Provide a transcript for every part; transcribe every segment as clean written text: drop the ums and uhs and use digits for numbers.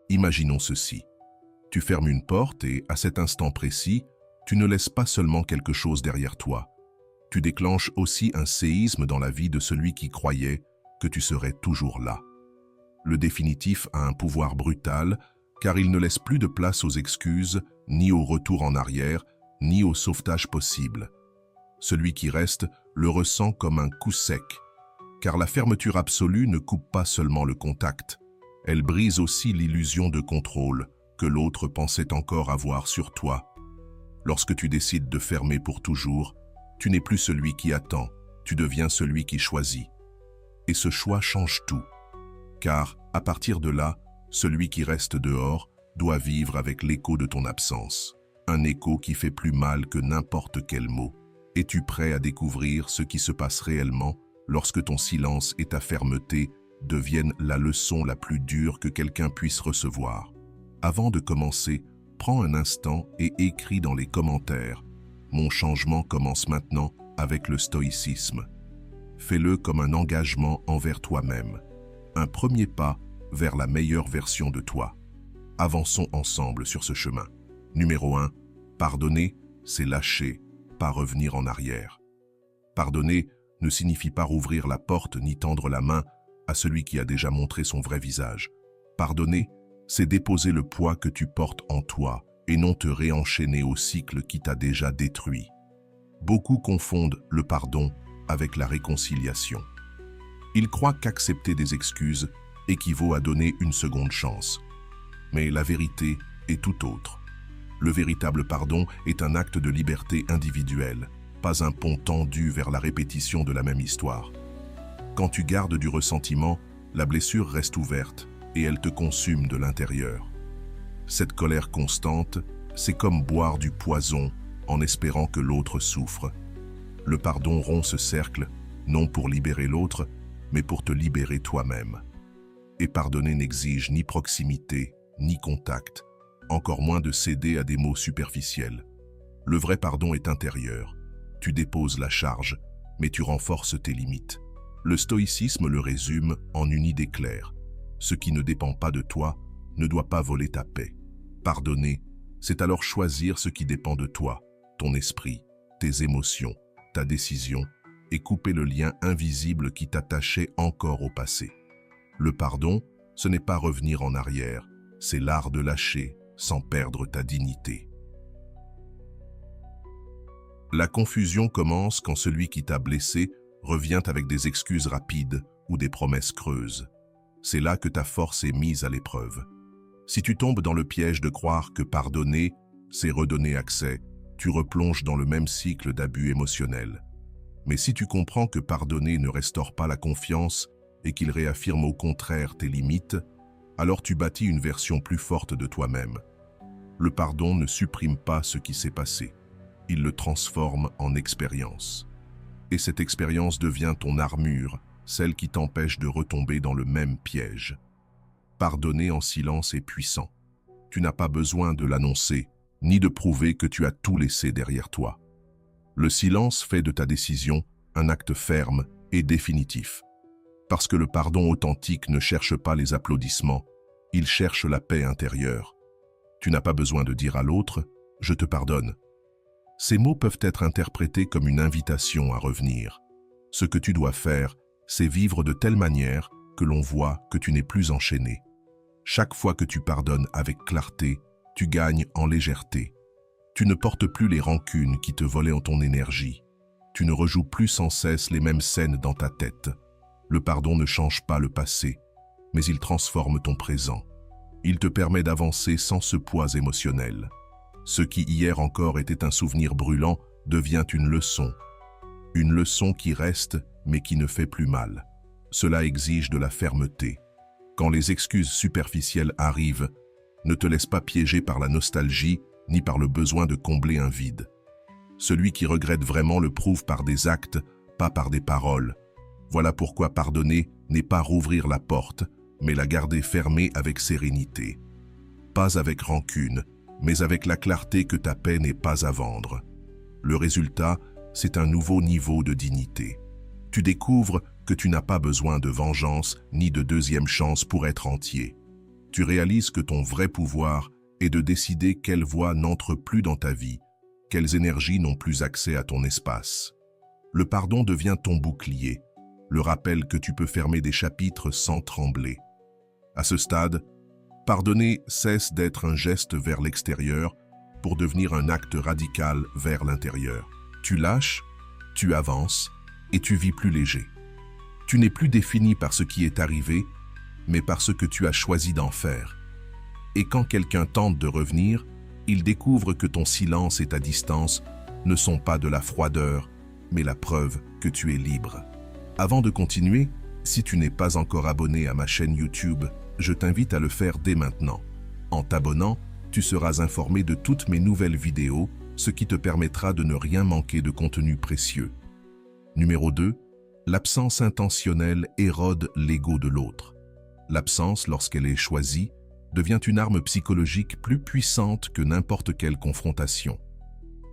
Imaginons ceci. Tu fermes une porte et, à cet instant précis, tu ne laisses pas seulement quelque chose derrière toi. Tu déclenches aussi un séisme dans la vie de celui qui croyait que tu serais toujours là. Le définitif a un pouvoir brutal, car il ne laisse plus de place aux excuses, ni au retour en arrière, ni au sauvetage possible. Celui qui reste le ressent comme un coup sec, car la fermeture absolue ne coupe pas seulement le contact, elle brise aussi l'illusion de contrôle que l'autre pensait encore avoir sur toi. Lorsque tu décides de fermer pour toujours, tu n'es plus celui qui attend, tu deviens celui qui choisit. Et ce choix change tout, car, à partir de là, celui qui reste dehors doit vivre avec l'écho de ton absence, un écho qui fait plus mal que n'importe quel mot. Es-tu prêt à découvrir ce qui se passe réellement lorsque ton silence et ta fermeté deviennent la leçon la plus dure que quelqu'un puisse recevoir? Avant de commencer, prends un instant et écris dans les commentaires « Mon changement commence maintenant avec le stoïcisme ». Fais-le comme un engagement envers toi-même, un premier pas vers la meilleure version de toi. Avançons ensemble sur ce chemin. Numéro 1, pardonner, c'est lâcher, pas revenir en arrière. Pardonner ne signifie pas rouvrir la porte ni tendre la main à celui qui a déjà montré son vrai visage. Pardonner, c'est déposer le poids que tu portes en toi et non te réenchaîner au cycle qui t'a déjà détruit. Beaucoup confondent le pardon avec la réconciliation. Ils croient qu'accepter des excuses équivaut à donner une seconde chance. Mais la vérité est tout autre. Le véritable pardon est un acte de liberté individuelle, pas un pont tendu vers la répétition de la même histoire. Quand tu gardes du ressentiment, la blessure reste ouverte et elle te consume de l'intérieur. Cette colère constante, c'est comme boire du poison en espérant que l'autre souffre. Le pardon rompt ce cercle, non pour libérer l'autre, mais pour te libérer toi-même. Et pardonner n'exige ni proximité, ni contact, encore moins de céder à des mots superficiels. Le vrai pardon est intérieur. Tu déposes la charge, mais tu renforces tes limites. Le stoïcisme le résume en une idée claire. Ce qui ne dépend pas de toi ne doit pas voler ta paix. Pardonner, c'est alors choisir ce qui dépend de toi, ton esprit, tes émotions, ta décision, et couper le lien invisible qui t'attachait encore au passé. Le pardon, ce n'est pas revenir en arrière, c'est l'art de lâcher sans perdre ta dignité. La confusion commence quand celui qui t'a blessé revient avec des excuses rapides ou des promesses creuses. C'est là que ta force est mise à l'épreuve. Si tu tombes dans le piège de croire que pardonner, c'est redonner accès, tu replonges dans le même cycle d'abus émotionnels. Mais si tu comprends que pardonner ne restaure pas la confiance et qu'il réaffirme au contraire tes limites, alors tu bâtis une version plus forte de toi-même. Le pardon ne supprime pas ce qui s'est passé. Il le transforme en expérience. Et cette expérience devient ton armure, celle qui t'empêche de retomber dans le même piège. Pardonner en silence est puissant. Tu n'as pas besoin de l'annoncer, ni de prouver que tu as tout laissé derrière toi. Le silence fait de ta décision un acte ferme et définitif. Parce que le pardon authentique ne cherche pas les applaudissements, il cherche la paix intérieure. Tu n'as pas besoin de dire à l'autre « je te pardonne ». Ces mots peuvent être interprétés comme une invitation à revenir. Ce que tu dois faire, c'est vivre de telle manière que l'on voit que tu n'es plus enchaîné. Chaque fois que tu pardonnes avec clarté, tu gagnes en légèreté. Tu ne portes plus les rancunes qui te volaient ton énergie. Tu ne rejoues plus sans cesse les mêmes scènes dans ta tête. Le pardon ne change pas le passé, mais il transforme ton présent. Il te permet d'avancer sans ce poids émotionnel. Ce qui hier encore était un souvenir brûlant devient une leçon. Une leçon qui reste, mais qui ne fait plus mal. Cela exige de la fermeté. Quand les excuses superficielles arrivent, ne te laisse pas piéger par la nostalgie ni par le besoin de combler un vide. Celui qui regrette vraiment le prouve par des actes, pas par des paroles. Voilà pourquoi pardonner n'est pas rouvrir la porte, mais la garder fermée avec sérénité. Pas avec rancune, mais avec la clarté que ta paix n'est pas à vendre. Le résultat, c'est un nouveau niveau de dignité. Tu découvres que tu n'as pas besoin de vengeance ni de deuxième chance pour être entier. Tu réalises que ton vrai pouvoir est de décider quelles voix n'entrent plus dans ta vie, quelles énergies n'ont plus accès à ton espace. Le pardon devient ton bouclier, le rappel que tu peux fermer des chapitres sans trembler. À ce stade, pardonner cesse d'être un geste vers l'extérieur pour devenir un acte radical vers l'intérieur. Tu lâches, tu avances et tu vis plus léger. Tu n'es plus défini par ce qui est arrivé, mais par ce que tu as choisi d'en faire. Et quand quelqu'un tente de revenir, il découvre que ton silence et ta distance ne sont pas de la froideur, mais la preuve que tu es libre. Avant de continuer, si tu n'es pas encore abonné à ma chaîne YouTube, je t'invite à le faire dès maintenant. En t'abonnant, tu seras informé de toutes mes nouvelles vidéos, ce qui te permettra de ne rien manquer de contenu précieux. Numéro 2. L'absence intentionnelle érode l'ego de l'autre. L'absence, lorsqu'elle est choisie, devient une arme psychologique plus puissante que n'importe quelle confrontation.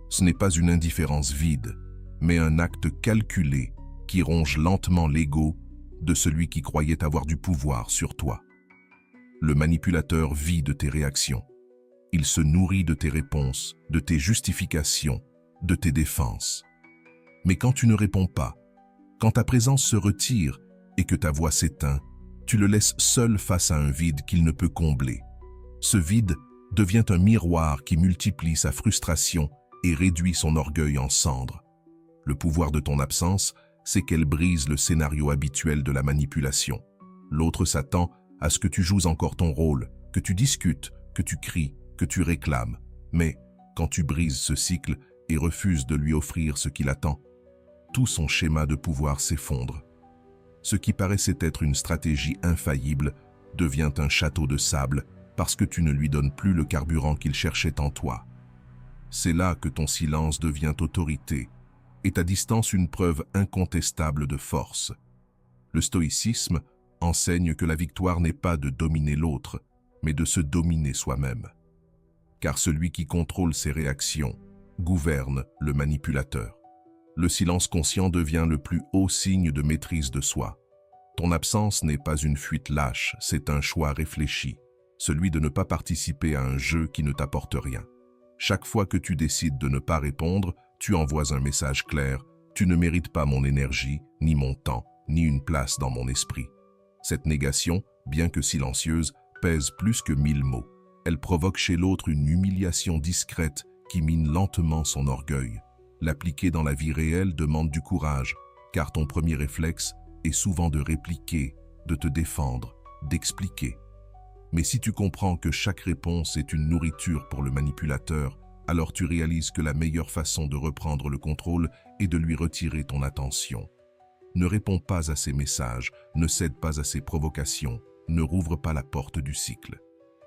Ce n'est pas une indifférence vide, mais un acte calculé qui ronge lentement l'ego de celui qui croyait avoir du pouvoir sur toi. Le manipulateur vit de tes réactions. Il se nourrit de tes réponses, de tes justifications, de tes défenses. Mais quand tu ne réponds pas, quand ta présence se retire et que ta voix s'éteint, tu le laisses seul face à un vide qu'il ne peut combler. Ce vide devient un miroir qui multiplie sa frustration et réduit son orgueil en cendres. Le pouvoir de ton absence, c'est qu'elle brise le scénario habituel de la manipulation. L'autre s'attend à ce que tu joues encore ton rôle, que tu discutes, que tu cries, que tu réclames. Mais quand tu brises ce cycle et refuses de lui offrir ce qu'il attend, tout son schéma de pouvoir s'effondre. Ce qui paraissait être une stratégie infaillible devient un château de sable parce que tu ne lui donnes plus le carburant qu'il cherchait en toi. C'est là que ton silence devient autorité et ta distance une preuve incontestable de force. Le stoïcisme enseigne que la victoire n'est pas de dominer l'autre, mais de se dominer soi-même. Car celui qui contrôle ses réactions gouverne le manipulateur. Le silence conscient devient le plus haut signe de maîtrise de soi. Ton absence n'est pas une fuite lâche, c'est un choix réfléchi, celui de ne pas participer à un jeu qui ne t'apporte rien. Chaque fois que tu décides de ne pas répondre, tu envoies un message clair, tu ne mérites pas mon énergie, ni mon temps, ni une place dans mon esprit. Cette négation, bien que silencieuse, pèse plus que 1000 mots. Elle provoque chez l'autre une humiliation discrète qui mine lentement son orgueil. L'appliquer dans la vie réelle demande du courage, car ton premier réflexe est souvent de répliquer, de te défendre, d'expliquer. Mais si tu comprends que chaque réponse est une nourriture pour le manipulateur, alors tu réalises que la meilleure façon de reprendre le contrôle est de lui retirer ton attention. Ne réponds pas à ses messages, ne cède pas à ses provocations, ne rouvre pas la porte du cycle.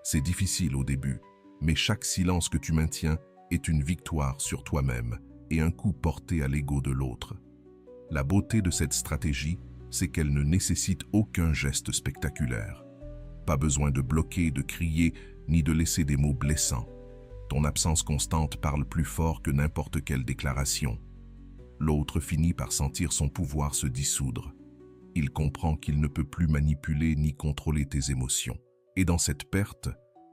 C'est difficile au début, mais chaque silence que tu maintiens est une victoire sur toi-même et un coup porté à l'ego de l'autre. La beauté de cette stratégie, c'est qu'elle ne nécessite aucun geste spectaculaire. Pas besoin de bloquer, de crier, ni de laisser des mots blessants. Ton absence constante parle plus fort que n'importe quelle déclaration. L'autre finit par sentir son pouvoir se dissoudre. Il comprend qu'il ne peut plus manipuler ni contrôler tes émotions. Et dans cette perte,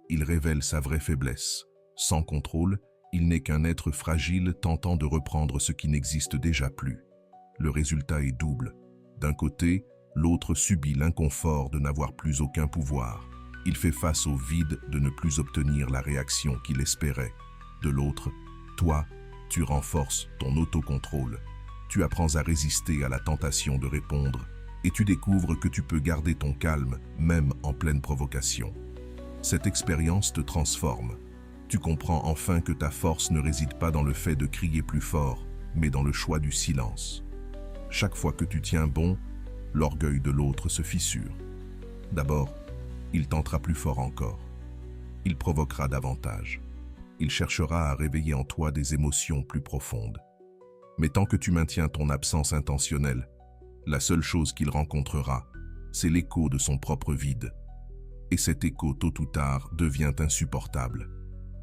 il révèle sa vraie faiblesse. Sans contrôle, il n'est qu'un être fragile tentant de reprendre ce qui n'existe déjà plus. Le résultat est double. D'un côté, l'autre subit l'inconfort de n'avoir plus aucun pouvoir. Il fait face au vide de ne plus obtenir la réaction qu'il espérait. De l'autre, toi, tu renforces ton autocontrôle. Tu apprends à résister à la tentation de répondre et tu découvres que tu peux garder ton calme même en pleine provocation. Cette expérience te transforme. Tu comprends enfin que ta force ne réside pas dans le fait de crier plus fort, mais dans le choix du silence. Chaque fois que tu tiens bon, l'orgueil de l'autre se fissure. D'abord, il tentera plus fort encore. Il provoquera davantage. Il cherchera à réveiller en toi des émotions plus profondes. Mais tant que tu maintiens ton absence intentionnelle, la seule chose qu'il rencontrera, c'est l'écho de son propre vide. Et cet écho, tôt ou tard, devient insupportable.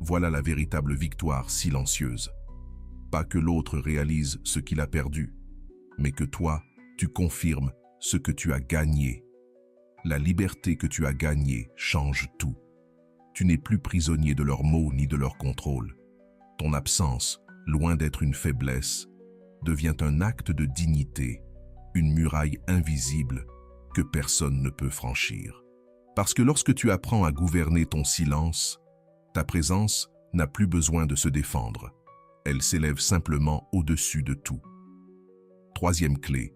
Voilà la véritable victoire silencieuse. Pas que l'autre réalise ce qu'il a perdu, mais que toi, tu confirmes ce que tu as gagné. La liberté que tu as gagnée change tout. Tu n'es plus prisonnier de leurs mots ni de leur contrôle. Ton absence, loin d'être une faiblesse, devient un acte de dignité, une muraille invisible que personne ne peut franchir. Parce que lorsque tu apprends à gouverner ton silence, ta présence n'a plus besoin de se défendre. Elle s'élève simplement au-dessus de tout. Troisième clé,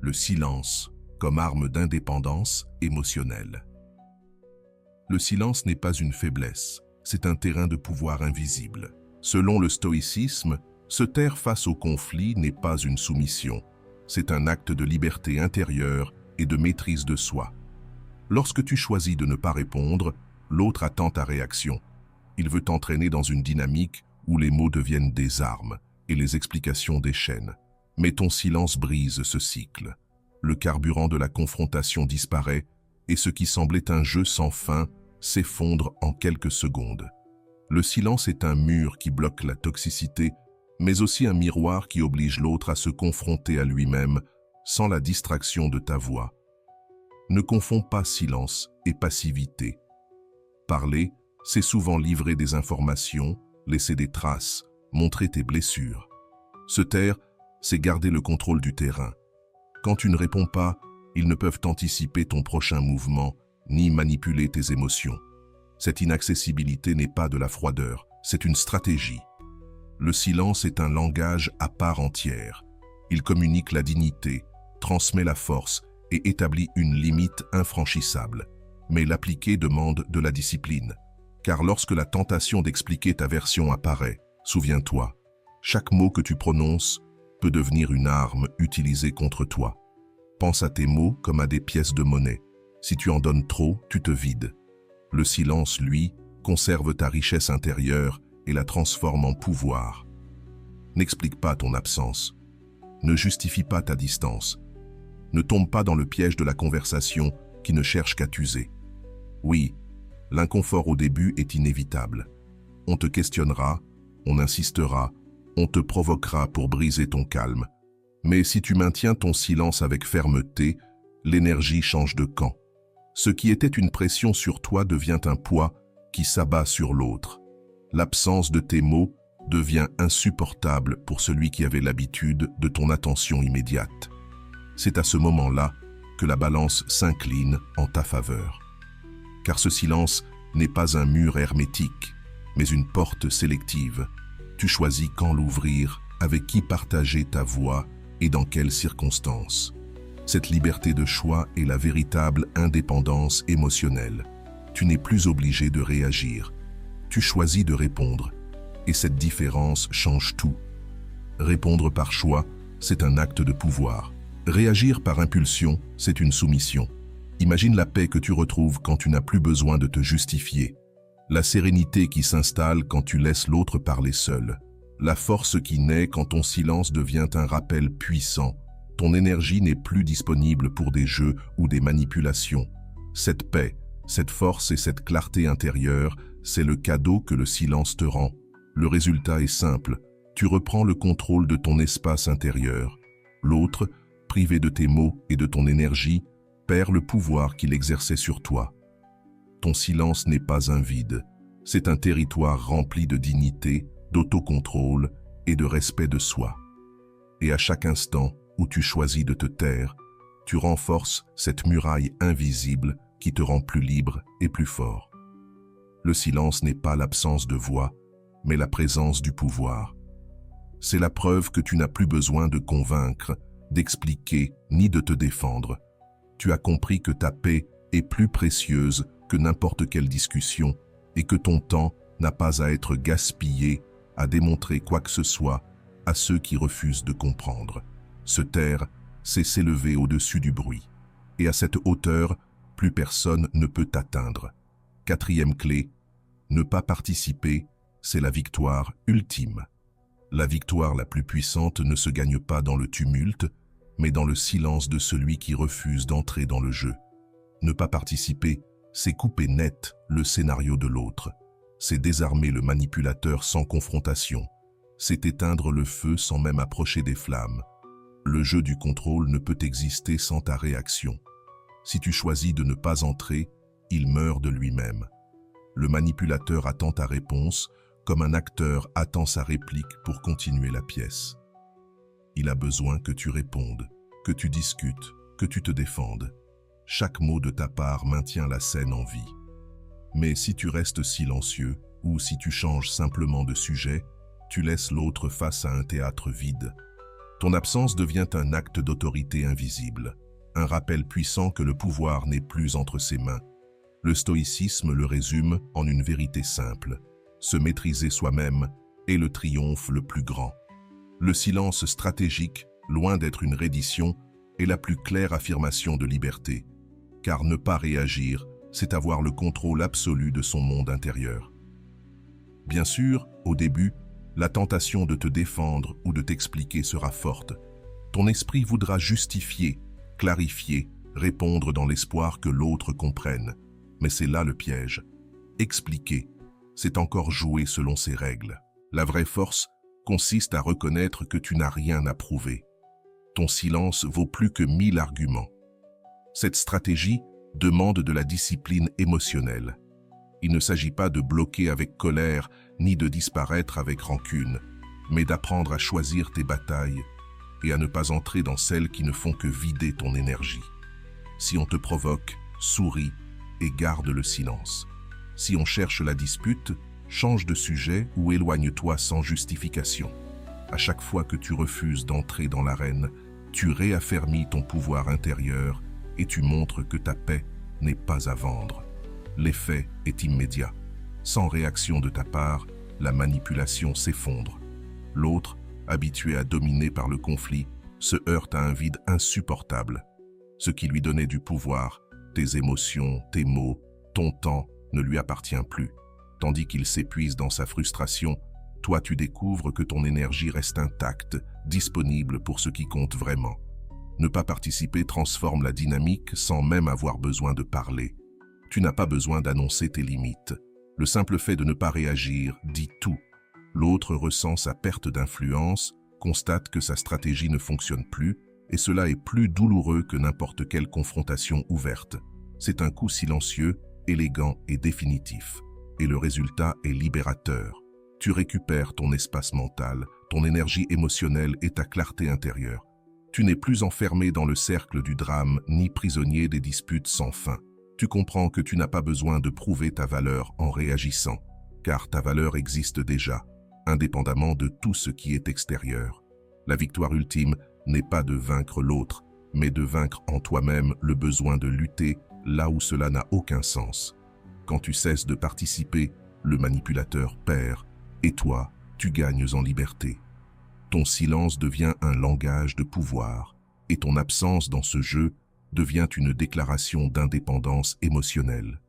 le silence comme arme d'indépendance émotionnelle. Le silence n'est pas une faiblesse, c'est un terrain de pouvoir invisible. Selon le stoïcisme, se taire face au conflit n'est pas une soumission, c'est un acte de liberté intérieure et de maîtrise de soi. Lorsque tu choisis de ne pas répondre, l'autre attend ta réaction. Il veut t'entraîner dans une dynamique où les mots deviennent des armes et les explications des chaînes. Mais ton silence brise ce cycle. Le carburant de la confrontation disparaît et ce qui semblait un jeu sans fin s'effondre en quelques secondes. Le silence est un mur qui bloque la toxicité, mais aussi un miroir qui oblige l'autre à se confronter à lui-même sans la distraction de ta voix. Ne confonds pas silence et passivité. Parler, c'est souvent livrer des informations, laisser des traces, montrer tes blessures. Se taire, c'est garder le contrôle du terrain. Quand tu ne réponds pas, ils ne peuvent anticiper ton prochain mouvement, ni manipuler tes émotions. Cette inaccessibilité n'est pas de la froideur, c'est une stratégie. Le silence est un langage à part entière. Il communique la dignité, transmet la force et établit une limite infranchissable. Mais l'appliquer demande de la discipline. Car lorsque la tentation d'expliquer ta version apparaît, souviens-toi, chaque mot que tu prononces peut devenir une arme utilisée contre toi. Pense à tes mots comme à des pièces de monnaie. Si tu en donnes trop, tu te vides. Le silence, lui, conserve ta richesse intérieure et la transforme en pouvoir. N'explique pas ton absence. Ne justifie pas ta distance. Ne tombe pas dans le piège de la conversation qui ne cherche qu'à t'user. Oui, l'inconfort au début est inévitable. On te questionnera, on insistera, on te provoquera pour briser ton calme. Mais si tu maintiens ton silence avec fermeté, l'énergie change de camp. Ce qui était une pression sur toi devient un poids qui s'abat sur l'autre. L'absence de tes mots devient insupportable pour celui qui avait l'habitude de ton attention immédiate. C'est à ce moment-là que la balance s'incline en ta faveur. Car ce silence n'est pas un mur hermétique, mais une porte sélective. Tu choisis quand l'ouvrir, avec qui partager ta voix et dans quelles circonstances. Cette liberté de choix est la véritable indépendance émotionnelle. Tu n'es plus obligé de réagir. Tu choisis de répondre. Et cette différence change tout. Répondre par choix, c'est un acte de pouvoir. Réagir par impulsion, c'est une soumission. Imagine la paix que tu retrouves quand tu n'as plus besoin de te justifier. La sérénité qui s'installe quand tu laisses l'autre parler seul. La force qui naît quand ton silence devient un rappel puissant. Ton énergie n'est plus disponible pour des jeux ou des manipulations. Cette paix, cette force et cette clarté intérieure, c'est le cadeau que le silence te rend. Le résultat est simple. Tu reprends le contrôle de ton espace intérieur. L'autre, privé de tes mots et de ton énergie, perd le pouvoir qu'il exerçait sur toi. Ton silence n'est pas un vide. C'est un territoire rempli de dignité, d'autocontrôle et de respect de soi. Et à chaque instant où tu choisis de te taire, tu renforces cette muraille invisible qui te rend plus libre et plus fort. Le silence n'est pas l'absence de voix, mais la présence du pouvoir. C'est la preuve que tu n'as plus besoin de convaincre, d'expliquer ni de te défendre. Tu as compris que ta paix est plus précieuse que n'importe quelle discussion et que ton temps n'a pas à être gaspillé à démontrer quoi que ce soit à ceux qui refusent de comprendre. Se taire, c'est s'élever au-dessus du bruit. Et à cette hauteur, plus personne ne peut t'atteindre. Quatrième clé, ne pas participer, c'est la victoire ultime. La victoire la plus puissante ne se gagne pas dans le tumulte, mais dans le silence de celui qui refuse d'entrer dans le jeu. Ne pas participer, c'est couper net le scénario de l'autre. C'est désarmer le manipulateur sans confrontation. C'est éteindre le feu sans même approcher des flammes. Le jeu du contrôle ne peut exister sans ta réaction. Si tu choisis de ne pas entrer, il meurt de lui-même. Le manipulateur attend ta réponse comme un acteur attend sa réplique pour continuer la pièce. Il a besoin que tu répondes, que tu discutes, que tu te défendes. Chaque mot de ta part maintient la scène en vie. Mais si tu restes silencieux, ou si tu changes simplement de sujet, tu laisses l'autre face à un théâtre vide. Ton absence devient un acte d'autorité invisible, un rappel puissant que le pouvoir n'est plus entre ses mains. Le stoïcisme le résume en une vérité simple: se maîtriser soi-même est le triomphe le plus grand. Le silence stratégique, loin d'être une reddition, est la plus claire affirmation de liberté, car ne pas réagir, c'est avoir le contrôle absolu de son monde intérieur. Bien sûr, au début, la tentation de te défendre ou de t'expliquer sera forte. Ton esprit voudra justifier, clarifier, répondre dans l'espoir que l'autre comprenne. Mais c'est là le piège. Expliquer, c'est encore jouer selon ses règles. La vraie force consiste à reconnaître que tu n'as rien à prouver. Ton silence vaut plus que 1000 arguments. Cette stratégie demande de la discipline émotionnelle. Il ne s'agit pas de bloquer avec colère, ni de disparaître avec rancune, mais d'apprendre à choisir tes batailles et à ne pas entrer dans celles qui ne font que vider ton énergie. Si on te provoque, souris et garde le silence. Si on cherche la dispute, change de sujet ou éloigne-toi sans justification. À chaque fois que tu refuses d'entrer dans l'arène, tu réaffermis ton pouvoir intérieur et tu montres que ta paix n'est pas à vendre. L'effet est immédiat. Sans réaction de ta part, la manipulation s'effondre. L'autre, habitué à dominer par le conflit, se heurte à un vide insupportable. Ce qui lui donnait du pouvoir, tes émotions, tes mots, ton temps, ne lui appartient plus. Tandis qu'il s'épuise dans sa frustration, toi tu découvres que ton énergie reste intacte, disponible pour ce qui compte vraiment. Ne pas participer transforme la dynamique sans même avoir besoin de parler. Tu n'as pas besoin d'annoncer tes limites. Le simple fait de ne pas réagir dit tout. L'autre ressent sa perte d'influence, constate que sa stratégie ne fonctionne plus, et cela est plus douloureux que n'importe quelle confrontation ouverte. C'est un coup silencieux, élégant et définitif. Et le résultat est libérateur. Tu récupères ton espace mental, ton énergie émotionnelle et ta clarté intérieure. Tu n'es plus enfermé dans le cercle du drame, ni prisonnier des disputes sans fin. Tu comprends que tu n'as pas besoin de prouver ta valeur en réagissant, car ta valeur existe déjà, indépendamment de tout ce qui est extérieur. La victoire ultime n'est pas de vaincre l'autre, mais de vaincre en toi-même le besoin de lutter là où cela n'a aucun sens. Quand tu cesses de participer, le manipulateur perd, et toi, tu gagnes en liberté. Ton silence devient un langage de pouvoir, et ton absence dans ce jeu devient une déclaration d'indépendance émotionnelle.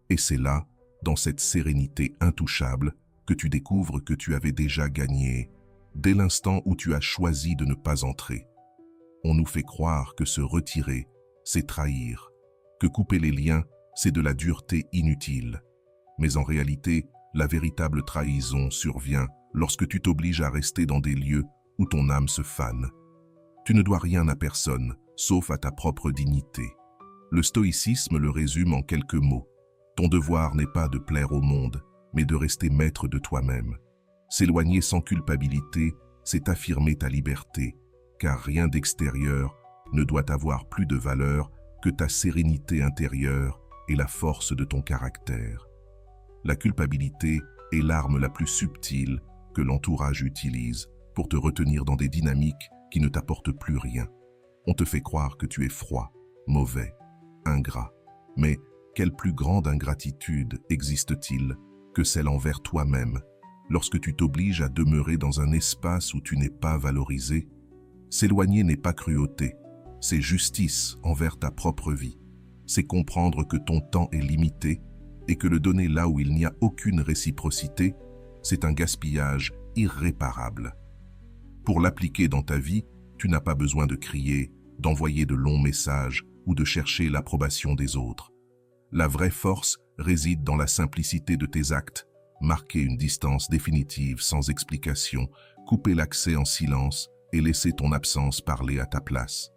Et c'est là, dans cette sérénité intouchable, que tu découvres que tu avais déjà gagné, dès l'instant où tu as choisi de ne pas entrer. On nous fait croire que se retirer, c'est trahir, que couper les liens, c'est de la dureté inutile. Mais en réalité, la véritable trahison survient lorsque tu t'obliges à rester dans des lieux où ton âme se fane. Tu ne dois rien à personne, sauf à ta propre dignité. Le stoïcisme le résume en quelques mots. Ton devoir n'est pas de plaire au monde, mais de rester maître de toi-même. S'éloigner sans culpabilité, c'est affirmer ta liberté, car rien d'extérieur ne doit avoir plus de valeur que ta sérénité intérieure et la force de ton caractère. La culpabilité est l'arme la plus subtile que l'entourage utilise pour te retenir dans des dynamiques qui ne t'apportent plus rien. On te fait croire que tu es froid, mauvais, ingrat. Mais quelle plus grande ingratitude existe-t-il que celle envers toi-même lorsque tu t'obliges à demeurer dans un espace où tu n'es pas valorisé? S'éloigner n'est pas cruauté, c'est justice envers ta propre vie. C'est comprendre que ton temps est limité et que le donner là où il n'y a aucune réciprocité, c'est un gaspillage irréparable. Pour l'appliquer dans ta vie, tu n'as pas besoin de crier, d'envoyer de longs messages ou de chercher l'approbation des autres. La vraie force réside dans la simplicité de tes actes, marquer une distance définitive sans explication, couper l'accès en silence et laisser ton absence parler à ta place.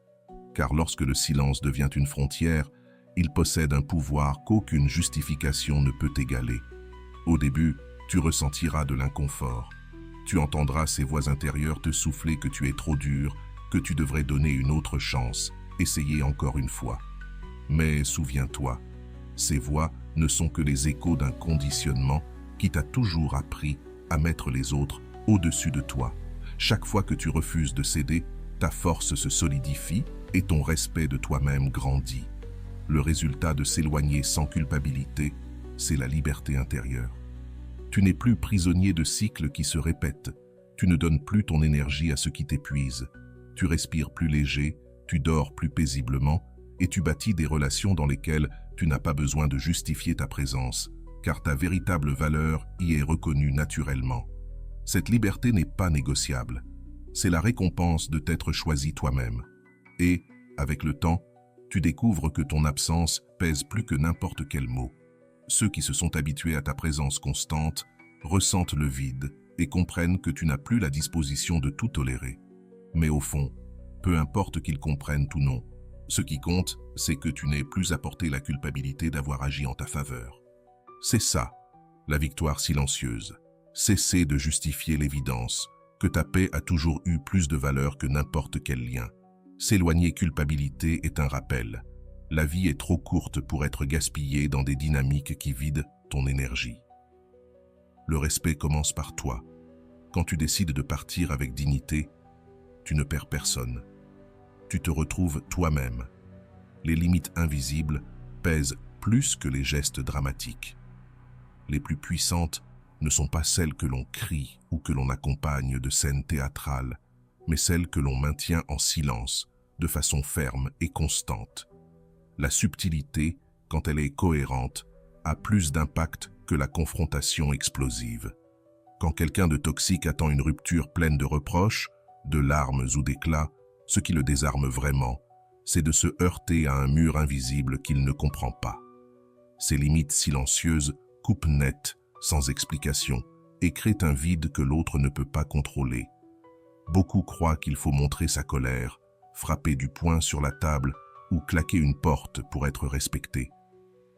Car lorsque le silence devient une frontière, Il possède un pouvoir qu'aucune justification ne peut égaler. Au début, tu ressentiras de l'inconfort. Tu entendras ces voix intérieures te souffler que tu es trop dur, que tu devrais donner une autre chance, essayer encore une fois. Mais souviens-toi, ces voix ne sont que les échos d'un conditionnement qui t'a toujours appris à mettre les autres au-dessus de toi. Chaque fois que tu refuses de céder, ta force se solidifie et ton respect de toi-même grandit. Le résultat de s'éloigner sans culpabilité, c'est la liberté intérieure. Tu n'es plus prisonnier de cycles qui se répètent. Tu ne donnes plus ton énergie à ce qui t'épuise. Tu respires plus léger, tu dors plus paisiblement et tu bâtis des relations dans lesquelles tu n'as pas besoin de justifier ta présence, car ta véritable valeur y est reconnue naturellement. Cette liberté n'est pas négociable. C'est la récompense de t'être choisi toi-même. Et, avec le temps, tu découvres que ton absence pèse plus que n'importe quel mot. Ceux qui se sont habitués à ta présence constante ressentent le vide et comprennent que tu n'as plus la disposition de tout tolérer. Mais au fond, peu importe qu'ils comprennent ou non, ce qui compte, c'est que tu n'aies plus à porter la culpabilité d'avoir agi en ta faveur. C'est ça, la victoire silencieuse. Cesser de justifier l'évidence, que ta paix a toujours eu plus de valeur que n'importe quel lien. S'éloigner culpabilité est un rappel. La vie est trop courte pour être gaspillée dans des dynamiques qui vident ton énergie. Le respect commence par toi. Quand tu décides de partir avec dignité, tu ne perds personne. Tu te retrouves toi-même. Les limites invisibles pèsent plus que les gestes dramatiques. Les plus puissantes ne sont pas celles que l'on crie ou que l'on accompagne de scènes théâtrales, mais celles que l'on maintient en silence, de façon ferme et constante. La subtilité, quand elle est cohérente, a plus d'impact que la confrontation explosive. Quand quelqu'un de toxique attend une rupture pleine de reproches, de larmes ou d'éclats, ce qui le désarme vraiment, c'est de se heurter à un mur invisible qu'il ne comprend pas. Ces limites silencieuses coupent net, sans explication, et créent un vide que l'autre ne peut pas contrôler. Beaucoup croient qu'il faut montrer sa colère, frapper du poing sur la table ou claquer une porte pour être respecté.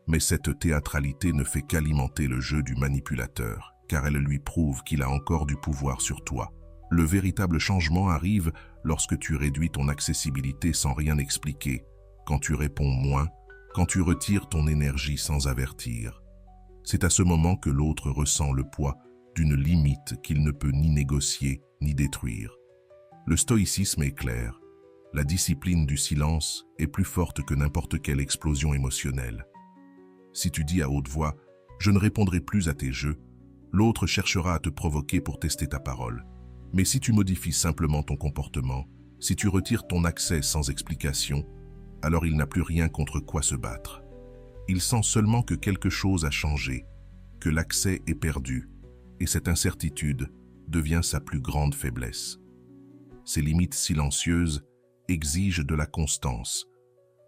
Mais cette théâtralité ne fait qu'alimenter le jeu du manipulateur, car elle lui prouve qu'il a encore du pouvoir sur toi. Le véritable changement arrive lorsque tu réduis ton accessibilité sans rien expliquer, quand tu réponds moins, quand tu retires ton énergie sans avertir. C'est à ce moment que l'autre ressent le poids d'une limite qu'il ne peut ni négocier ni détruire. Le stoïcisme est clair. La discipline du silence est plus forte que n'importe quelle explosion émotionnelle. Si tu dis à haute voix « je ne répondrai plus à tes jeux », l'autre cherchera à te provoquer pour tester ta parole. Mais si tu modifies simplement ton comportement, si tu retires ton accès sans explication, alors il n'a plus rien contre quoi se battre. Il sent seulement que quelque chose a changé, que l'accès est perdu, et cette incertitude devient sa plus grande faiblesse. Ces limites silencieuses exigent de la constance,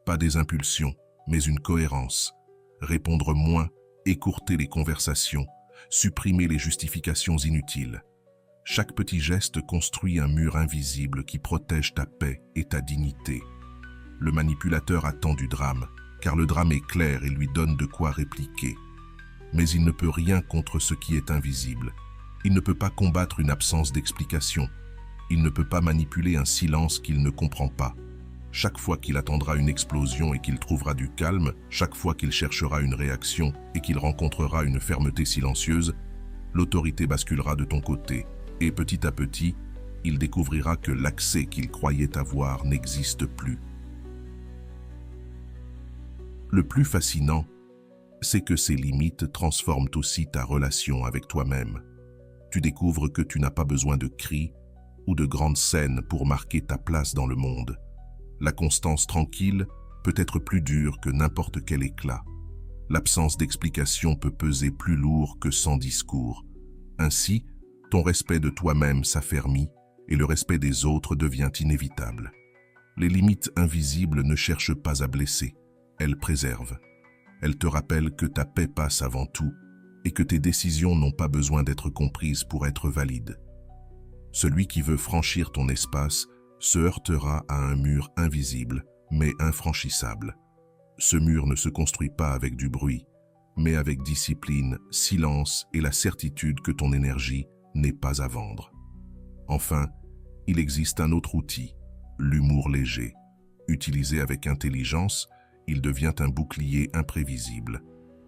pas des impulsions, mais une cohérence. Répondre moins, écourter les conversations, supprimer les justifications inutiles. Chaque petit geste construit un mur invisible qui protège ta paix et ta dignité. Le manipulateur attend du drame, car le drame est clair et lui donne de quoi répliquer. Mais il ne peut rien contre ce qui est invisible. Il ne peut pas combattre une absence d'explication. Il ne peut pas manipuler un silence qu'il ne comprend pas. Chaque fois qu'il attendra une explosion et qu'il trouvera du calme, chaque fois qu'il cherchera une réaction et qu'il rencontrera une fermeté silencieuse, l'autorité basculera de ton côté. Et petit à petit, il découvrira que l'accès qu'il croyait avoir n'existe plus. Le plus fascinant, c'est que ces limites transforment aussi ta relation avec toi-même. Tu découvres que tu n'as pas besoin de cris ou de grandes scènes pour marquer ta place dans le monde. La constance tranquille peut être plus dure que n'importe quel éclat. L'absence d'explication peut peser plus lourd que sans discours. Ainsi, ton respect de toi-même s'affermit et le respect des autres devient inévitable. Les limites invisibles ne cherchent pas à blesser, elles préservent. Elles te rappellent que ta paix passe avant tout et que tes décisions n'ont pas besoin d'être comprises pour être valides. Celui qui veut franchir ton espace se heurtera à un mur invisible, mais infranchissable. Ce mur ne se construit pas avec du bruit, mais avec discipline, silence et la certitude que ton énergie n'est pas à vendre. Enfin, il existe un autre outil, l'humour léger. Utilisé avec intelligence, il devient un bouclier imprévisible.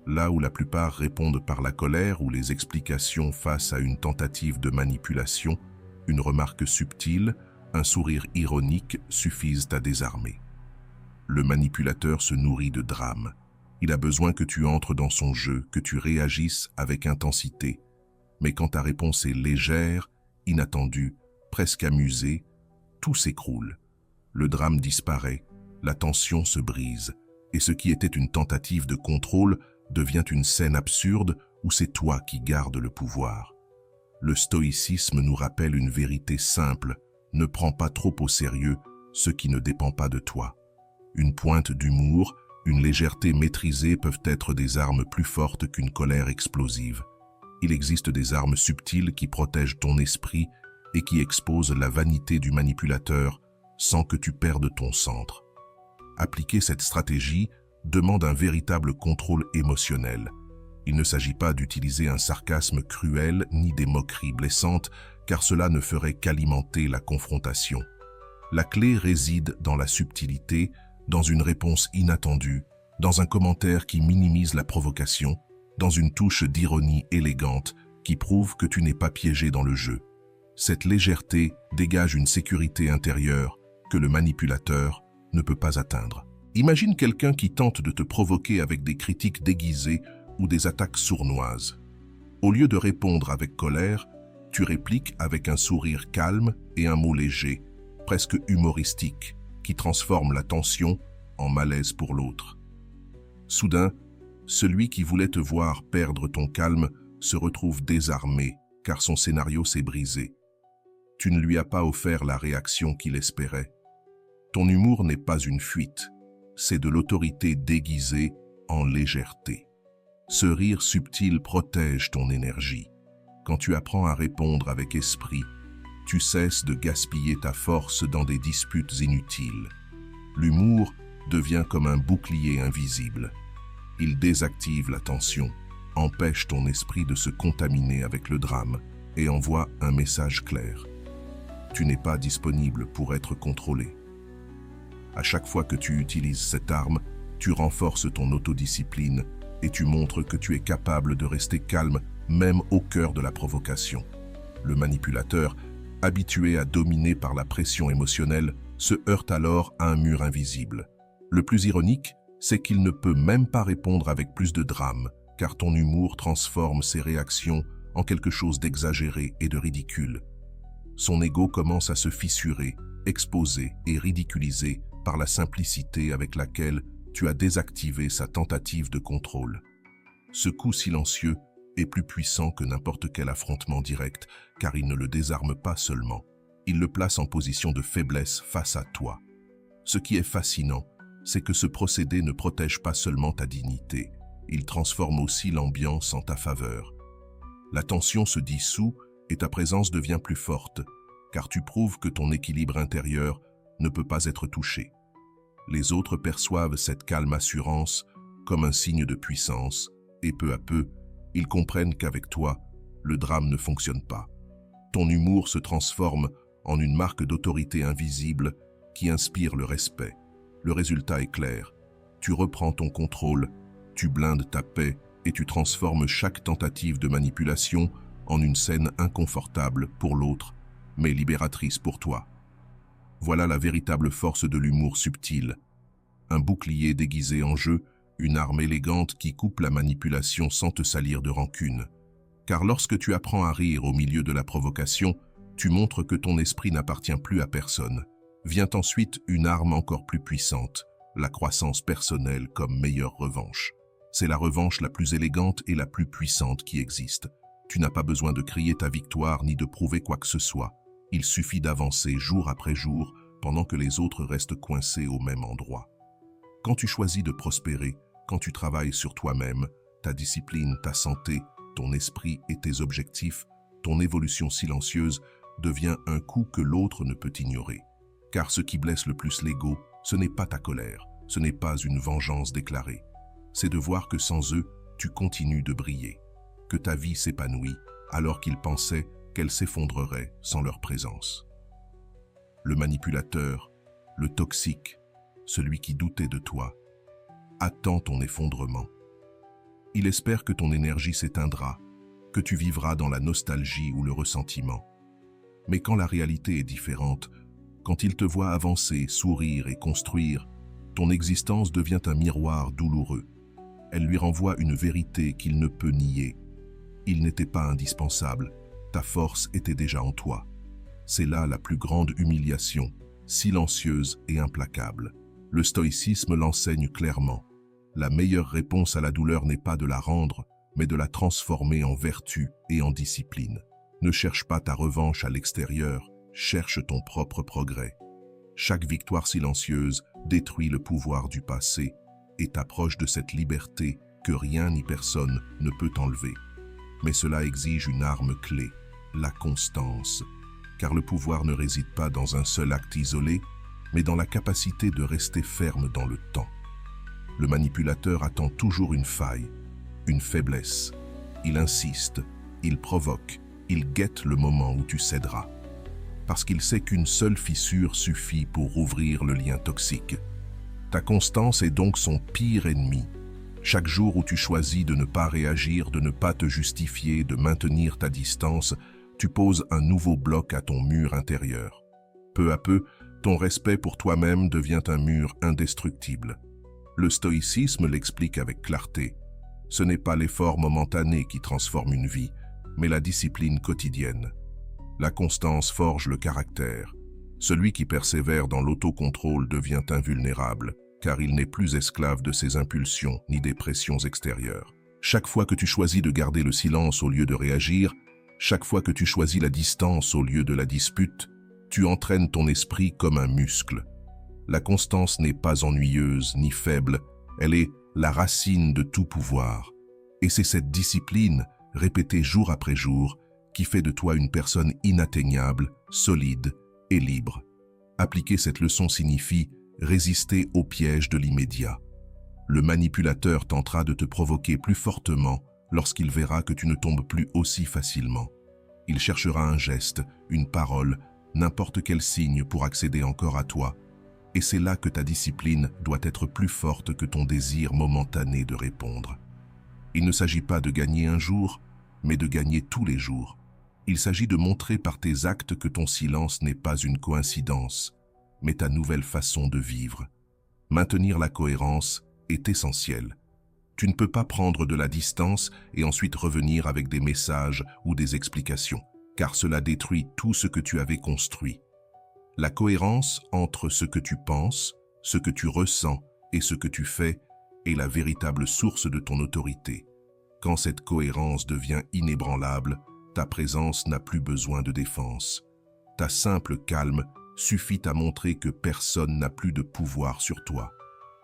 Là où la plupart répondent par la colère ou les explications face à une tentative de manipulation, une remarque subtile, un sourire ironique suffisent à désarmer. Le manipulateur se nourrit de drame. Il a besoin que tu entres dans son jeu, que tu réagisses avec intensité. Mais quand ta réponse est légère, inattendue, presque amusée, tout s'écroule. Le drame disparaît, la tension se brise, et ce qui était une tentative de contrôle devient une scène absurde où c'est toi qui gardes le pouvoir. Le stoïcisme nous rappelle une vérité simple, ne prends pas trop au sérieux ce qui ne dépend pas de toi. Une pointe d'humour, une légèreté maîtrisée peuvent être des armes plus fortes qu'une colère explosive. Il existe des armes subtiles qui protègent ton esprit et qui exposent la vanité du manipulateur sans que tu perdes ton centre. Appliquer cette stratégie demande un véritable contrôle émotionnel. Il ne s'agit pas d'utiliser un sarcasme cruel ni des moqueries blessantes, car cela ne ferait qu'alimenter la confrontation. La clé réside dans la subtilité, dans une réponse inattendue, dans un commentaire qui minimise la provocation, dans une touche d'ironie élégante qui prouve que tu n'es pas piégé dans le jeu. Cette légèreté dégage une sécurité intérieure que le manipulateur ne peut pas atteindre. Imagine quelqu'un qui tente de te provoquer avec des critiques déguisées ou des attaques sournoises. Au lieu de répondre avec colère, tu répliques avec un sourire calme et un mot léger, presque humoristique, qui transforme la tension en malaise pour l'autre. Soudain, celui qui voulait te voir perdre ton calme se retrouve désarmé car son scénario s'est brisé. Tu ne lui as pas offert la réaction qu'il espérait. Ton humour n'est pas une fuite, c'est de l'autorité déguisée en légèreté. Ce rire subtil protège ton énergie. Quand tu apprends à répondre avec esprit, tu cesses de gaspiller ta force dans des disputes inutiles. L'humour devient comme un bouclier invisible. Il désactive la tension, empêche ton esprit de se contaminer avec le drame et envoie un message clair. Tu n'es pas disponible pour être contrôlé. À chaque fois que tu utilises cette arme, tu renforces ton autodiscipline et tu montres que tu es capable de rester calme même au cœur de la provocation. Le manipulateur, habitué à dominer par la pression émotionnelle, se heurte alors à un mur invisible. Le plus ironique, c'est qu'il ne peut même pas répondre avec plus de drame, car ton humour transforme ses réactions en quelque chose d'exagéré et de ridicule. Son ego commence à se fissurer, exposé et ridiculisé par la simplicité avec laquelle tu as désactivé sa tentative de contrôle. Ce coup silencieux est plus puissant que n'importe quel affrontement direct, car il ne le désarme pas seulement, il le place en position de faiblesse face à toi. Ce qui est fascinant, c'est que ce procédé ne protège pas seulement ta dignité, il transforme aussi l'ambiance en ta faveur. La tension se dissout et ta présence devient plus forte, car tu prouves que ton équilibre intérieur ne peut pas être touché. Les autres perçoivent cette calme assurance comme un signe de puissance, et peu à peu, ils comprennent qu'avec toi, le drame ne fonctionne pas. Ton humour se transforme en une marque d'autorité invisible qui inspire le respect. Le résultat est clair. Tu reprends ton contrôle, tu blindes ta paix et tu transformes chaque tentative de manipulation en une scène inconfortable pour l'autre, mais libératrice pour toi. Voilà la véritable force de l'humour subtil. Un bouclier déguisé en jeu, une arme élégante qui coupe la manipulation sans te salir de rancune. Car lorsque tu apprends à rire au milieu de la provocation, tu montres que ton esprit n'appartient plus à personne. Vient ensuite une arme encore plus puissante, la croissance personnelle comme meilleure revanche. C'est la revanche la plus élégante et la plus puissante qui existe. Tu n'as pas besoin de crier ta victoire ni de prouver quoi que ce soit. Il suffit d'avancer jour après jour pendant que les autres restent coincés au même endroit. Quand tu choisis de prospérer, quand tu travailles sur toi-même, ta discipline, ta santé, ton esprit et tes objectifs, ton évolution silencieuse devient un coup que l'autre ne peut ignorer. Car ce qui blesse le plus l'ego, ce n'est pas ta colère, ce n'est pas une vengeance déclarée. C'est de voir que sans eux, tu continues de briller, que ta vie s'épanouit alors qu'ils pensaient qu'elle s'effondrerait sans leur présence. Le manipulateur, le toxique, celui qui doutait de toi, attend ton effondrement. Il espère que ton énergie s'éteindra, que tu vivras dans la nostalgie ou le ressentiment. Mais quand la réalité est différente, quand il te voit avancer, sourire et construire, ton existence devient un miroir douloureux. Elle lui renvoie une vérité qu'il ne peut nier. Il n'était pas indispensable, ta force était déjà en toi. C'est là la plus grande humiliation, silencieuse et implacable. Le stoïcisme l'enseigne clairement. La meilleure réponse à la douleur n'est pas de la rendre, mais de la transformer en vertu et en discipline. Ne cherche pas ta revanche à l'extérieur, cherche ton propre progrès. Chaque victoire silencieuse détruit le pouvoir du passé et t'approche de cette liberté que rien ni personne ne peut enlever. Mais cela exige une arme clé, la constance, car le pouvoir ne réside pas dans un seul acte isolé, mais dans la capacité de rester ferme dans le temps. Le manipulateur attend toujours une faille, une faiblesse. Il insiste, il provoque, il guette le moment où tu céderas. Parce qu'il sait qu'une seule fissure suffit pour rouvrir le lien toxique. Ta constance est donc son pire ennemi. Chaque jour où tu choisis de ne pas réagir, de ne pas te justifier, de maintenir ta distance, tu poses un nouveau bloc à ton mur intérieur. Peu à peu, ton respect pour toi-même devient un mur indestructible. Le stoïcisme l'explique avec clarté. Ce n'est pas l'effort momentané qui transforme une vie, mais la discipline quotidienne. La constance forge le caractère. Celui qui persévère dans l'autocontrôle devient invulnérable, car il n'est plus esclave de ses impulsions ni des pressions extérieures. Chaque fois que tu choisis de garder le silence au lieu de réagir, chaque fois que tu choisis la distance au lieu de la dispute, tu entraînes ton esprit comme un muscle. La constance n'est pas ennuyeuse ni faible, elle est la racine de tout pouvoir. Et c'est cette discipline, répétée jour après jour, qui fait de toi une personne inatteignable, solide et libre. Appliquer cette leçon signifie résister au piège de l'immédiat. Le manipulateur tentera de te provoquer plus fortement lorsqu'il verra que tu ne tombes plus aussi facilement. Il cherchera un geste, une parole, n'importe quel signe pour accéder encore à toi. Et c'est là que ta discipline doit être plus forte que ton désir momentané de répondre. Il ne s'agit pas de gagner un jour, mais de gagner tous les jours. Il s'agit de montrer par tes actes que ton silence n'est pas une coïncidence, mais ta nouvelle façon de vivre. Maintenir la cohérence est essentiel. Tu ne peux pas prendre de la distance et ensuite revenir avec des messages ou des explications, car cela détruit tout ce que tu avais construit. La cohérence entre ce que tu penses, ce que tu ressens et ce que tu fais est la véritable source de ton autorité. Quand cette cohérence devient inébranlable, ta présence n'a plus besoin de défense. Ta simple calme suffit à montrer que personne n'a plus de pouvoir sur toi.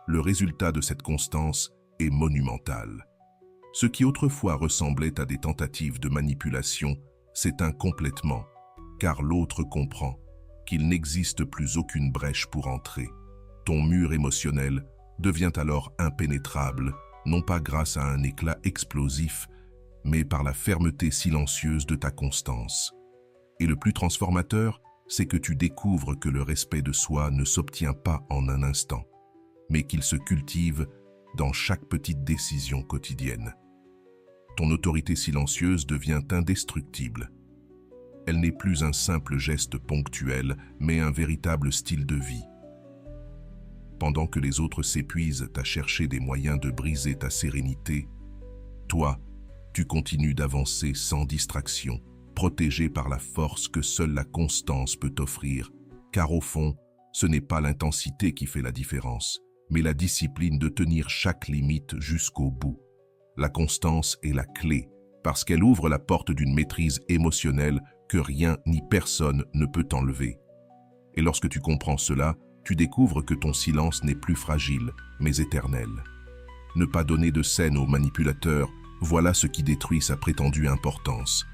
Le résultat de cette constance est monumental. Ce qui autrefois ressemblait à des tentatives de manipulation s'éteint complètement, car l'autre comprend qu'il n'existe plus aucune brèche pour entrer. Ton mur émotionnel devient alors impénétrable, non pas grâce à un éclat explosif, mais par la fermeté silencieuse de ta constance. Et le plus transformateur, c'est que tu découvres que le respect de soi ne s'obtient pas en un instant, mais qu'il se cultive dans chaque petite décision quotidienne. Ton autorité silencieuse devient indestructible. Elle n'est plus un simple geste ponctuel, mais un véritable style de vie. Pendant que les autres s'épuisent à chercher des moyens de briser ta sérénité, toi, tu continues d'avancer sans distraction, protégé par la force que seule la constance peut t'offrir, car au fond, ce n'est pas l'intensité qui fait la différence, mais la discipline de tenir chaque limite jusqu'au bout. La constance est la clé, parce qu'elle ouvre la porte d'une maîtrise émotionnelle que rien ni personne ne peut enlever. Et lorsque tu comprends cela, tu découvres que ton silence n'est plus fragile, mais éternel. Ne pas donner de scène au manipulateur, voilà ce qui détruit sa prétendue importance.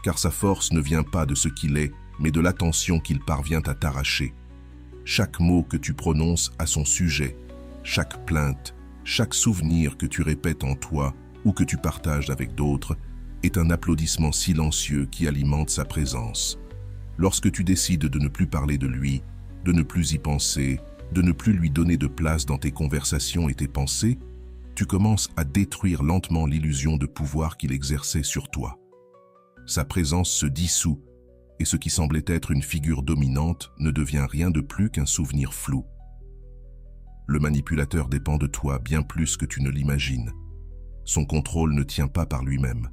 Car sa force ne vient pas de ce qu'il est, mais de l'attention qu'il parvient à t'arracher. Chaque mot que tu prononces a son sujet, chaque plainte, chaque souvenir que tu répètes en toi ou que tu partages avec d'autres est un applaudissement silencieux qui alimente sa présence. Lorsque tu décides de ne plus parler de lui, de ne plus y penser, de ne plus lui donner de place dans tes conversations et tes pensées, tu commences à détruire lentement l'illusion de pouvoir qu'il exerçait sur toi. Sa présence se dissout et ce qui semblait être une figure dominante ne devient rien de plus qu'un souvenir flou. Le manipulateur dépend de toi bien plus que tu ne l'imagines. Son contrôle ne tient pas par lui-même.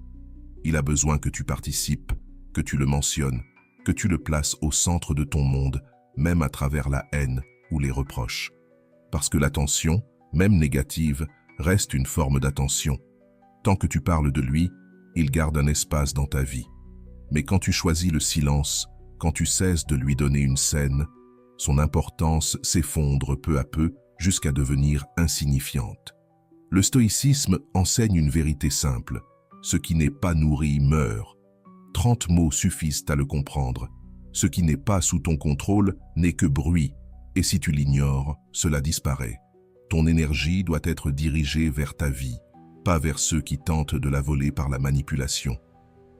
Il a besoin que tu participes, que tu le mentionnes, que tu le places au centre de ton monde, même à travers la haine ou les reproches. Parce que l'attention, même négative, reste une forme d'attention. Tant que tu parles de lui, il garde un espace dans ta vie. Mais quand tu choisis le silence, quand tu cesses de lui donner une scène, son importance s'effondre peu à peu jusqu'à devenir insignifiante. Le stoïcisme enseigne une vérité simple. Ce qui n'est pas nourri meurt. 30 mots suffisent à le comprendre. Ce qui n'est pas sous ton contrôle n'est que bruit, et si tu l'ignores, cela disparaît. Ton énergie doit être dirigée vers ta vie, pas vers ceux qui tentent de la voler par la manipulation.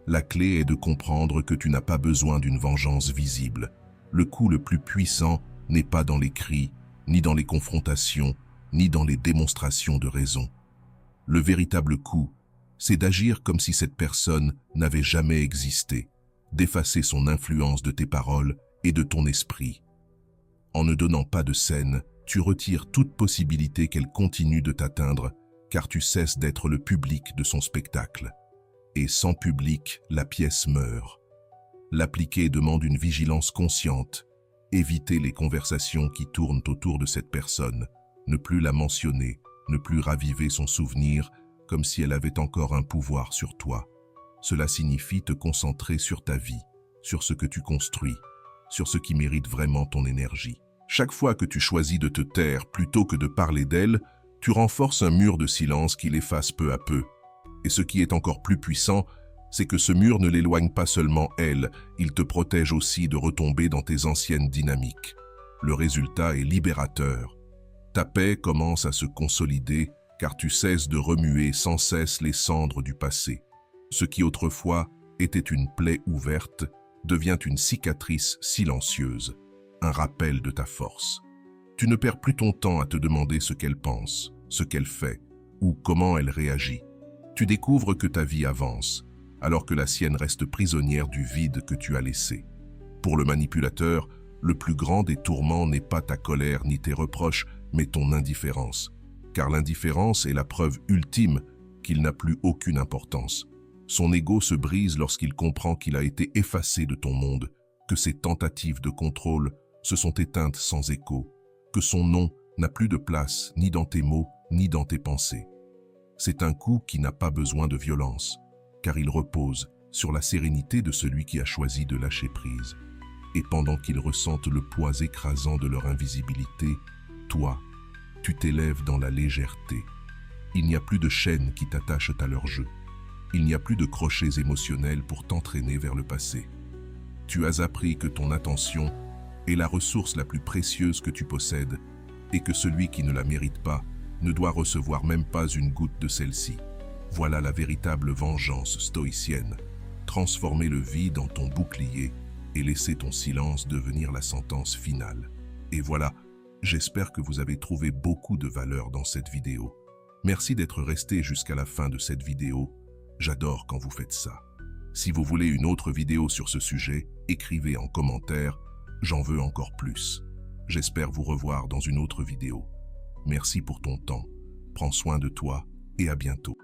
La clé est de comprendre que tu n'as pas besoin d'une vengeance visible. Le coup le plus puissant n'est pas dans les cris, ni dans les confrontations, ni dans les démonstrations de raison. Le véritable coup, c'est d'agir comme si cette personne n'avait jamais existé, d'effacer son influence de tes paroles et de ton esprit. En ne donnant pas de scène, tu retires toute possibilité qu'elle continue de t'atteindre, car tu cesses d'être le public de son spectacle. Et sans public, la pièce meurt. L'appliquer demande une vigilance consciente. Éviter les conversations qui tournent autour de cette personne, ne plus la mentionner, ne plus raviver son souvenir, comme si elle avait encore un pouvoir sur toi. Cela signifie te concentrer sur ta vie, sur ce que tu construis, sur ce qui mérite vraiment ton énergie. Chaque fois que tu choisis de te taire plutôt que de parler d'elle, tu renforces un mur de silence qui l'efface peu à peu. Et ce qui est encore plus puissant, c'est que ce mur ne l'éloigne pas seulement elle, il te protège aussi de retomber dans tes anciennes dynamiques. Le résultat est libérateur. Ta paix commence à se consolider car tu cesses de remuer sans cesse les cendres du passé. Ce qui autrefois était une plaie ouverte devient une cicatrice silencieuse, un rappel de ta force. Tu ne perds plus ton temps à te demander ce qu'elle pense, ce qu'elle fait ou comment elle réagit. Tu découvres que ta vie avance, alors que la sienne reste prisonnière du vide que tu as laissé. Pour le manipulateur, le plus grand des tourments n'est pas ta colère ni tes reproches, mais ton indifférence. Car l'indifférence est la preuve ultime qu'il n'a plus aucune importance. Son ego se brise lorsqu'il comprend qu'il a été effacé de ton monde, que ses tentatives de contrôle se sont éteintes sans écho, que son nom n'a plus de place ni dans tes mots ni dans tes pensées. C'est un coup qui n'a pas besoin de violence, car il repose sur la sérénité de celui qui a choisi de lâcher prise. Et pendant qu'ils ressentent le poids écrasant de leur invisibilité, toi, tu t'élèves dans la légèreté. Il n'y a plus de chaînes qui t'attachent à leur jeu. Il n'y a plus de crochets émotionnels pour t'entraîner vers le passé. Tu as appris que ton attention est la ressource la plus précieuse que tu possèdes et que celui qui ne la mérite pas ne doit recevoir même pas une goutte de celle-ci. Voilà la véritable vengeance stoïcienne. Transformer le vide en ton bouclier et laisser ton silence devenir la sentence finale. Et voilà, j'espère que vous avez trouvé beaucoup de valeur dans cette vidéo. Merci d'être resté jusqu'à la fin de cette vidéo. J'adore quand vous faites ça. Si vous voulez une autre vidéo sur ce sujet, écrivez en commentaire, j'en veux encore plus. J'espère vous revoir dans une autre vidéo. Merci pour ton temps, prends soin de toi et à bientôt.